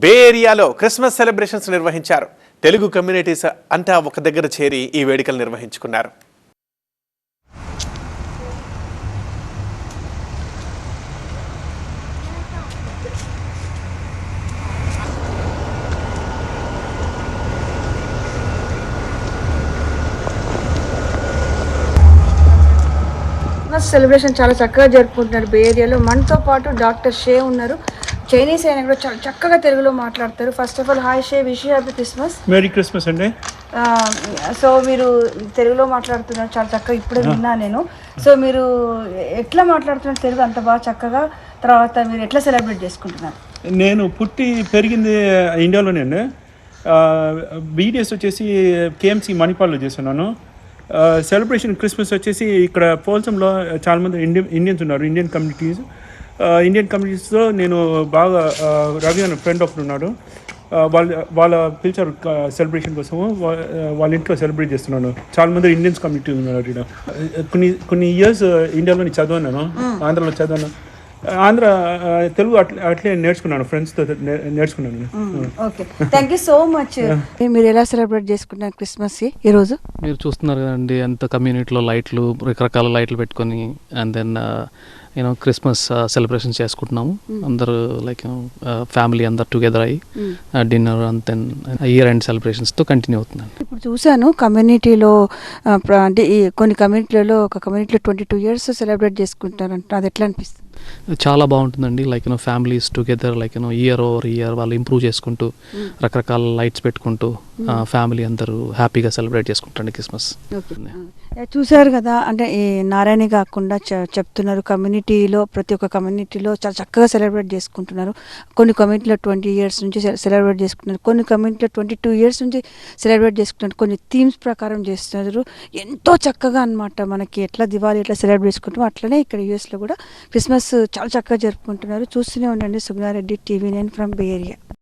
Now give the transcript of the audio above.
బే ఏరియాలో Christmas celebrations నిర్వహించారు. Telugu communities అంతా ఒక దగ్గర చేరి ఈ వేడుకలు నిర్వహించుకున్నారు. సెలబ్రేషన్ చాలా చక్కగా జరుపుకుంటున్నారు బే ఏరియాలో. మనతో పాటు డాక్టర్ షే ఉన్నారు. చైనీస్ అయినా కూడా చాలా చక్కగా తెలుగులో మాట్లాడతారు. First of all hi Shay, wish you happy Christmas. Merry Christmas అండి. సో మీరు తెలుగులో మాట్లాడుతున్నారు చాలా చక్కగా, ఇప్పుడే విన్నా నేను. సో మీరు ఎట్లా మాట్లాడుతున్నారు తెలుగు అంత బాగా చక్కగా? తర్వాత మీరు ఎట్లా సెలబ్రేట్ చేసుకుంటున్నారు? నేను పుట్టి పెరిగింది ఇండియాలోనే అండి. బీడిఎస్ వచ్చేసి కేఎంసీ మణిపాల్లో చేస్తున్నాను. సెలబ్రేషన్ క్రిస్మస్ వచ్చేసి ఇక్కడ పోల్సంలో చాలామంది ఇండియన్స్ ఉన్నారు, ఇండియన్ కమ్యూనిటీస్లో నేను బాగా రవి అనే ఫ్రెండ్ ఒకటి ఉన్నాడు. వాళ్ళ పిలిచారు సెలబ్రేషన్ కోసము. వాళ్ళ ఇంట్లో సెలబ్రేట్ చేస్తున్నాను. చాలామంది ఇండియన్స్ కమ్యూనిటీ ఉన్నారు ఇక్కడ. కొన్ని ఇయర్స్ ఇండియాలో చదివాను, ఆంధ్రాలో చదివాను. ఆంధ్ర తెలుగు అట్లే నేర్చుకున్నాను, ఫ్రెండ్స్తో నేర్చుకున్నాను. Okay, thank you so much. మీరు ఎలా సెలబ్రేట్ చేసుకున్నారు క్రిస్మస్ ఈ రోజు? మీరు చూస్తున్నారు కదండి, అంత కమ్యూనిటీలో లైట్లు, రకరకాల లైట్లు పెట్టుకొని అండ్ దెన్ క్రిస్మస్ సెలబ్రేషన్ చేసుకుంటున్నాము. అందరూ లైక్ ఫ్యామిలీ అందరు టుగెదర్ అయ్యి dinner and then year end సెలబ్రేషన్స్తో కంటిన్యూ అవుతుందండి. ఇప్పుడు చూశాను కమ్యూనిటీలో, అంటే కొన్ని కమ్యూనిటీలలో ఒక కమ్యూనిటీలో 22 years సెలబ్రేట్ చేసుకుంటారంట. అది ఎట్లా అనిపిస్తుంది? చాలా బాగుంటుందండి. Like families together like year over year వాళ్ళు ఇంప్రూవ్ చేసుకుంటూ రకరకాల లైట్స్ పెట్టుకుంటూ ఫ్యామిలీ అందరూ హ్యాపీగా సెలబ్రేట్ చేసుకుంటారండి క్రిస్మస్. చూశారు కదా, అంటే ఈ నారాయణ కాకుండా చెప్తున్నారు కమ్యూనిటీలో, ప్రతి ఒక్క కమ్యూనిటీలో చాలా చక్కగా సెలబ్రేట్ చేసుకుంటున్నారు. కొన్ని కమ్యూనిటీలో 20 years నుంచి సెలబ్రేట్ చేసుకుంటున్నారు, కొన్ని కమ్యూనిటీలో 22 years నుంచి సెలబ్రేట్ చేసుకుంటున్నారు. కొన్ని థీమ్స్ ప్రకారం చేస్తున్నారు. ఎంతో చక్కగా అనమాట. మనకి ఎట్లా దివాళీ ఎట్లా సెలబ్రేట్ చేసుకుంటామో అట్లనే ఇక్కడ యూఎస్లో కూడా క్రిస్మస్ చాలా చక్కగా జరుపుకుంటున్నారు. చూస్తూనే ఉండండి Sugunareddy, TV9 from bay area.